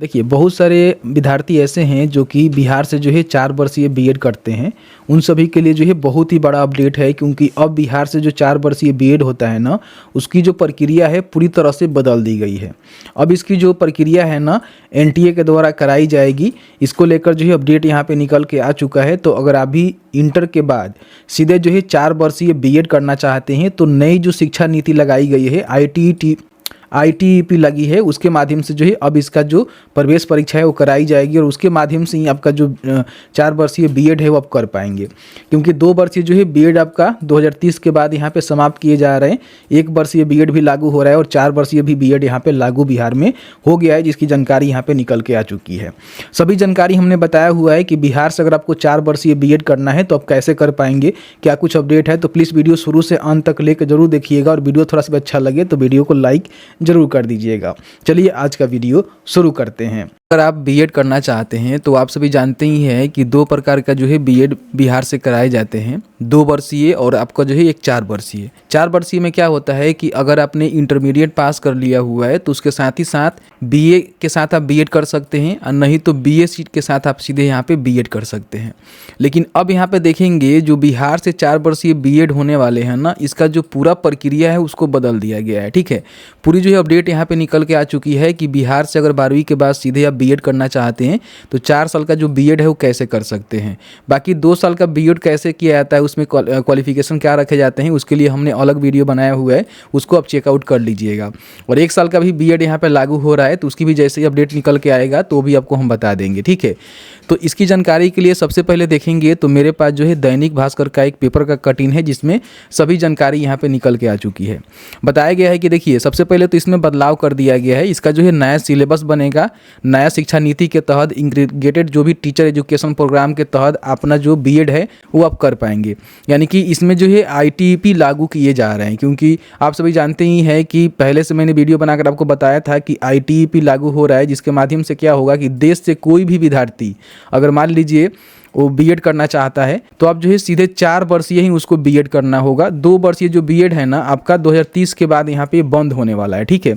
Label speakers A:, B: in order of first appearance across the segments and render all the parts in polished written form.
A: देखिए, बहुत सारे विद्यार्थी ऐसे हैं जो कि बिहार से जो है 4 वर्षीय बीएड करते हैं। उन सभी के लिए जो है बहुत ही बड़ा अपडेट है, क्योंकि अब बिहार से जो 4 वर्षीय बीएड होता है ना, उसकी जो प्रक्रिया है पूरी तरह से बदल दी गई है। अब इसकी जो प्रक्रिया है ना, एनटीए के द्वारा कराई जाएगी। इसको लेकर जो है अपडेट यहाँ पे निकल के आ चुका है। तो अगर अभी इंटर के बाद सीधे जो है 4 वर्षीय बीएड करना चाहते हैं, तो नई जो शिक्षा नीति लगाई गई है, आईटीईपी लगी है, उसके माध्यम से जो है अब इसका जो प्रवेश परीक्षा है वो कराई जाएगी, और उसके माध्यम से ही आपका जो 4 वर्षीय बीएड है वो आप कर पाएंगे। क्योंकि 2 वर्षीय जो है बीएड आपका 2030 के बाद यहाँ पे समाप्त किए जा रहे हैं। 1 वर्षीय बीएड भी लागू हो रहा है और 4 वर्षीय भी बीएड यहाँ पे लागू बिहार में हो गया है, जिसकी जानकारी यहाँ पे निकल के आ चुकी है। सभी जानकारी हमने बताया हुआ है कि बिहार से अगर आपको 4 वर्षीय बीएड करना है तो आप कैसे कर पाएंगे, क्या कुछ अपडेट है। तो प्लीज़ वीडियो शुरू से अंत तक लेकर जरूर देखिएगा, और वीडियो थोड़ा सा अच्छा लगे तो वीडियो को लाइक जरूर कर दीजिएगा। चलिए आज का वीडियो शुरू करते हैं। अगर आप बीएड करना चाहते हैं तो आप सभी जानते ही हैं कि 2 प्रकार का जो है बीएड बिहार से कराए जाते हैं, 2 वर्षीय और आपका जो है एक 4 वर्षीय। 4 वर्षीय में क्या होता है कि अगर आपने इंटरमीडिएट पास कर लिया हुआ है तो उसके साथ ही साथ बीए के साथ आप बीएड कर सकते हैं, और नहीं तो बीएससी के साथ आप सीधे यहाँ पे बीएड कर सकते हैं। लेकिन अब यहाँ पे देखेंगे जो बिहार से 4 वर्षीय बीएड होने वाले हैं ना, इसका जो पूरा प्रक्रिया है उसको बदल दिया गया है। ठीक है, पूरी जो है अपडेट यहाँ पे निकल के आ चुकी है कि बिहार से अगर 12वीं के बाद सीधे आप बीएड करना चाहते हैं तो 4 साल का जो बीएड है वो कैसे कर सकते हैं। बाकी 2 साल का बीएड कैसे किया जाता है, उसमें क्वालिफिकेशन क्या रखे जाते हैं, उसके लिए हमने अलग वीडियो बनाया हुआ है, उसको आप चेकआउट कर लीजिएगा। और 1 साल का भी बीएड यहाँ पे लागू हो रहा है, तो उसकी भी जैसे ही अपडेट निकल के आएगा तो भी आपको हम बता देंगे। ठीक है, तो इसकी जानकारी के लिए सबसे पहले देखेंगे तो मेरे पास जो है दैनिक भास्कर का एक पेपर का कटिंग है, जिसमें सभी जानकारी यहाँ पे निकल के आ चुकी है। बताया गया है कि देखिए, सबसे पहले तो इसमें बदलाव कर दिया गया है। इसका जो है नया सिलेबस बनेगा, नया शिक्षा नीति के तहत इंटीग्रेटेड जो भी टीचर एजुकेशन प्रोग्राम के तहत अपना जो बीएड है वो आप कर पाएंगे। यानी कि इसमें जो है आईटीईपी लागू किए जा रहे हैं, क्योंकि आप सभी जानते ही हैं कि पहले से मैंने वीडियो बनाकर आपको बताया था कि आईटीईपी लागू हो रहा है, जिसके माध्यम से क्या होगा कि देश से कोई भी विद्यार्थी अगर मान लीजिए वो बीएड करना चाहता है तो आप जो है सीधे 4 वर्षीय ही उसको बीएड करना होगा। 2 वर्षीय जो बीएड है ना आपका 2030 के बाद यहाँ पे बंद होने वाला है। ठीक है,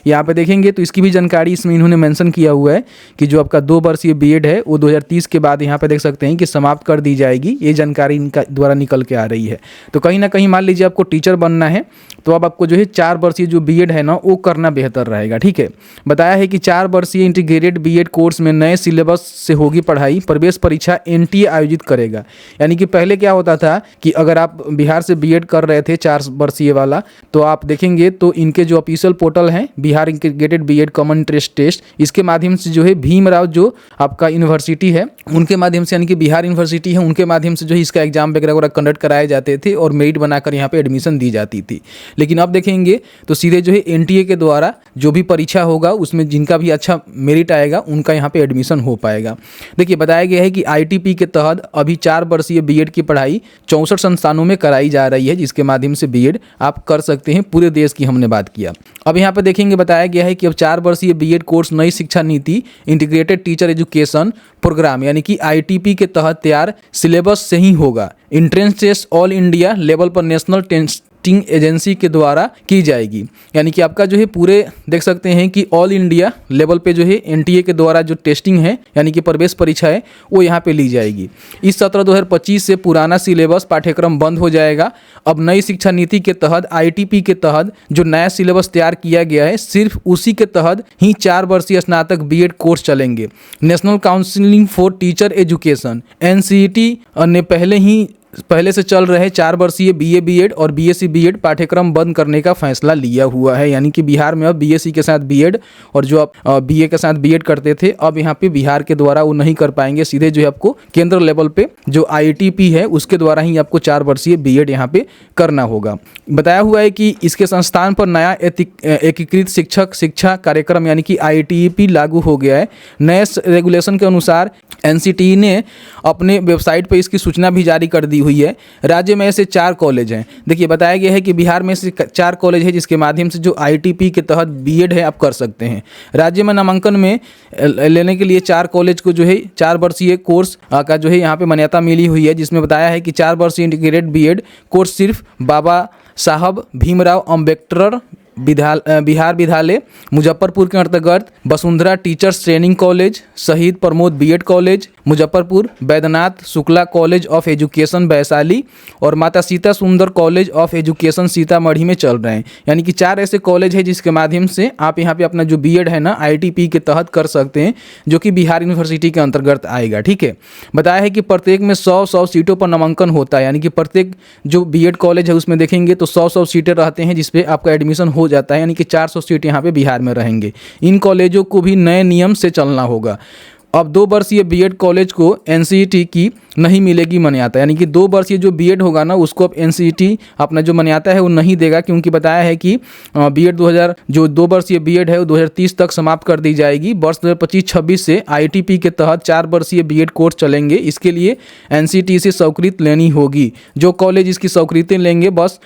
A: यहाँ पे देखेंगे तो इसकी भी जानकारी इसमें इन्होंने मेंशन किया हुआ है कि जो आपका 2 वर्षीय बीएड है वो 2030 के बाद यहाँ पे देख सकते हैं कि समाप्त कर दी जाएगी। ये जानकारी इनका द्वारा निकल के आ रही है। तो कहीं ना कहीं मान लीजिए आपको टीचर बनना है तो अब आपको जो है 4 वर्षीय जो बीएड है ना वो करना बेहतर रहेगा। ठीक है, बताया है कि 4 वर्षीय इंटीग्रेटेड बीएड कोर्स में नए सिलेबस से होगी पढ़ाई, प्रवेश परीक्षा एनटीए आयोजित करेगा। यानी कि पहले क्या होता था कि अगर आप बिहार से बीएड कर रहे थे 4 वर्षीय वाला, तो आप देखेंगे तो इनके जो ऑफिशियल पोर्टल है Bihar integrated BEd common test, इसके माध्यम से जो है भीमराव जो आपका यूनिवर्सिटी है उनके माध्यम से, यानी कि बिहार यूनिवर्सिटी है उनके माध्यम से जो है इसका एग्जाम वगैरह कंडक्ट कराए जाते थे और मेरिट बनाकर यहाँ पे एडमिशन दी जाती थी। लेकिन अब देखेंगे तो सीधे जो है एनटीए के द्वारा जो भी परीक्षा होगा उसमें जिनका भी अच्छा मेरिट आएगा उनका यहाँ पे एडमिशन हो पाएगा। देखिए, बताया गया है कि आईटीपी के तहत अभी 4 वर्षीय बीएड की पढ़ाई 64 संस्थानों में कराई जा रही है, जिसके माध्यम से बीएड आप कर सकते हैं। पूरे देश की हमने बात किया। अब यहाँ पे देखेंगे बताया गया है कि अब 4 वर्षीय बीएड कोर्स नई शिक्षा नीति इंटीग्रेटेड टीचर एजुकेशन प्रोग्राम यानी कि आईटीपी के तहत तैयार सिलेबस से ही होगा। Entrance test all India level पर नेशनल टेस्टिंग एजेंसी के द्वारा की जाएगी। यानी कि आपका जो है पूरे देख सकते हैं कि ऑल इंडिया लेवल पे जो है एनटीए के द्वारा जो टेस्टिंग है यानी कि प्रवेश परीक्षा है वो यहाँ पे ली जाएगी। इस सत्र 2025 से पुराना सिलेबस पाठ्यक्रम बंद हो जाएगा। अब नई शिक्षा नीति के तहत आईटीपी के तहत जो नया सिलेबस तैयार किया गया है सिर्फ उसी के तहत ही 4 वर्षीय स्नातक बीएड कोर्स चलेंगे। National counselling for teacher education NCET ने पहले से चल रहे 4 वर्षीय बीए बीएड और बीएससी बीएड पाठ्यक्रम बंद करने का फैसला लिया हुआ है। यानी कि बिहार में अब बीएससी के साथ बीएड और जो आप बीए के साथ बीएड करते थे अब यहाँ पे बिहार के द्वारा वो नहीं कर पाएंगे। सीधे जो है आपको केंद्र लेवल पे जो आईटीपी है उसके द्वारा ही आपको 4 वर्षीय बीएड यहाँ पे करना होगा। बताया हुआ है कि इसके संस्थान पर नया एकीकृत शिक्षक शिक्षा कार्यक्रम यानी कि आईटीपी लागू हो गया है। नए रेगुलेशन के अनुसार एनसीटी ने अपने वेबसाइट पर इसकी सूचना भी जारी कर दी हुई है। राज्य में ऐसे 4 कॉलेज हैं। देखिए, बताया गया है कि बिहार में से 4 कॉलेज है जिसके माध्यम से जो आईटीपी के तहत बीएड है आप कर सकते हैं। राज्य में नामांकन में लेने के लिए 4 कॉलेज को जो है 4 वर्षीय कोर्स का जो है यहाँ पे मान्यता मिली हुई है, जिसमें बताया है कि 4 वर्षीय इंटीग्रेटेड बीएड कोर्स सिर्फ बाबा साहब भीमराव अम्बेडकर बिहार विद्यालय मुजफ्फरपुर के अंतर्गत Vasundhara teachers training college, Shaheed Pramod BEd college Muzaffarpur, Baidyanath Shukla college of education Vaishali और माता सीता सुंदर कॉलेज ऑफ एजुकेशन सीतामढ़ी में चल रहे हैं। यानी कि 4 ऐसे कॉलेज है जिसके माध्यम से आप यहाँ पे अपना जो बीएड है ना आईटीपी के तहत कर सकते हैं, जो कि बिहार यूनिवर्सिटी के अंतर्गत आएगा। ठीक है, बताया है कि प्रत्येक में 100 सीटों पर नामांकन होता है। यानी कि प्रत्येक जो बीएड कॉलेज है उसमें देखेंगे तो 100 सीटें रहते हैं जिसपे आपका एडमिशन हो जाता है। यानी कि 400 सीट यहाँ पे बिहार में रहेंगे। इन कॉलेजों को भी नए नियम से चलना होगा। अब 2 वर्षीय बीएड कॉलेज को एनसीईटी की नहीं मिलेगी मान्यता। यानी कि 2 वर्षीय जो बीएड होगा ना उसको अब एनसीईटी अपना जो मान्यता है वो नहीं देगा, क्योंकि बताया है कि बीएड 2 वर्षीय बीएड है वो 2030 तक समाप्त कर दी जाएगी। वर्ष 2025-26 से आईटीपी के तहत 4 वर्षीय बीएड कोर्स चलेंगे। इसके लिए एनसीईटी से स्वीकृति लेनी होगी। जो कॉलेज इसकी स्वीकृति लेंगे बस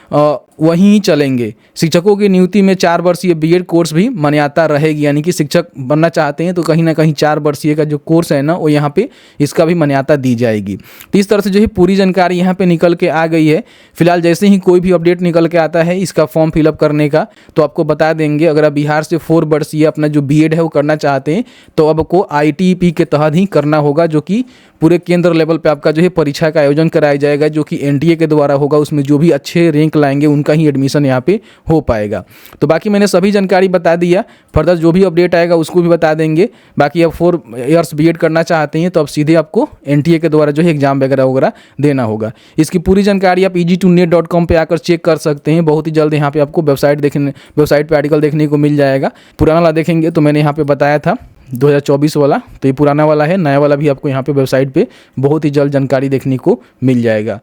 A: वहीं ही चलेंगे। शिक्षकों की नियुक्ति में 4 वर्षीय बीएड कोर्स भी मान्यता रहेगी। यानी कि शिक्षक बनना चाहते हैं तो कहीं ना कहीं 4 वर्षीय का जो कोर्स है ना वो यहाँ पे इसका भी मान्यता दी जाएगी। तो इस तरह से जो है पूरी जानकारी यहाँ पे निकल के आ गई है। फिलहाल जैसे ही कोई भी अपडेट निकल के आता है इसका फॉर्म फिलअप करने का तो आपको बता देंगे। अगर आप बिहार से 4 वर्षीय अपना जो बीएड है वो करना चाहते हैं तो अब आपको आईटीपी के तहत ही करना होगा, जो कि पूरे केंद्र लेवल पे आपका जो है परीक्षा का आयोजन कराया जाएगा, जो कि एनटीए के द्वारा होगा। उसमें जो भी अच्छे रैंक लाएंगे उनका ही एडमिशन यहाँ पे हो पाएगा। तो बाकी मैंने सभी जानकारी बता दिया। फर्दर जो भी अपडेट आएगा उसको भी बता देंगे। बाकी आप 4 ईयर्स बीएड करना चाहते हैं तो अब सीधे आपको एनटीए के द्वारा जो है एग्जाम वगैरह देना होगा। इसकी पूरी जानकारी आप easy2net.com पे आकर चेक कर सकते हैं। बहुत ही जल्द यहाँ पे आपको वेबसाइट पे आर्टिकल देखने को मिल जाएगा। पुराना वाला देखेंगे तो मैंने यहाँ पे बताया था 2024 वाला, तो ये पुराना वाला है। नया वाला भी आपको यहाँ पे वेबसाइट पे बहुत ही जल्द जानकारी देखने को मिल जाएगा।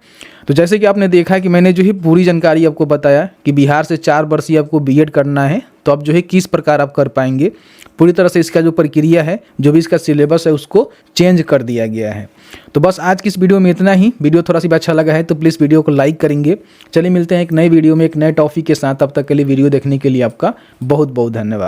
A: तो जैसे कि आपने देखा कि मैंने जो है पूरी जानकारी आपको बताया कि बिहार से 4 वर्षीय आपको बीएड करना है तो अब जो है किस प्रकार आप कर पाएंगे। पूरी तरह से इसका जो प्रक्रिया है, जो भी इसका सिलेबस है उसको चेंज कर दिया गया है। तो बस आज की इस वीडियो में इतना ही। वीडियो थोड़ा सा भी अच्छा लगा है तो प्लीज़ वीडियो को लाइक करेंगे। चलिए मिलते हैं एक नए वीडियो में एक नए टॉपिक के साथ। तब तक के लिए वीडियो देखने के लिए आपका बहुत बहुत धन्यवाद।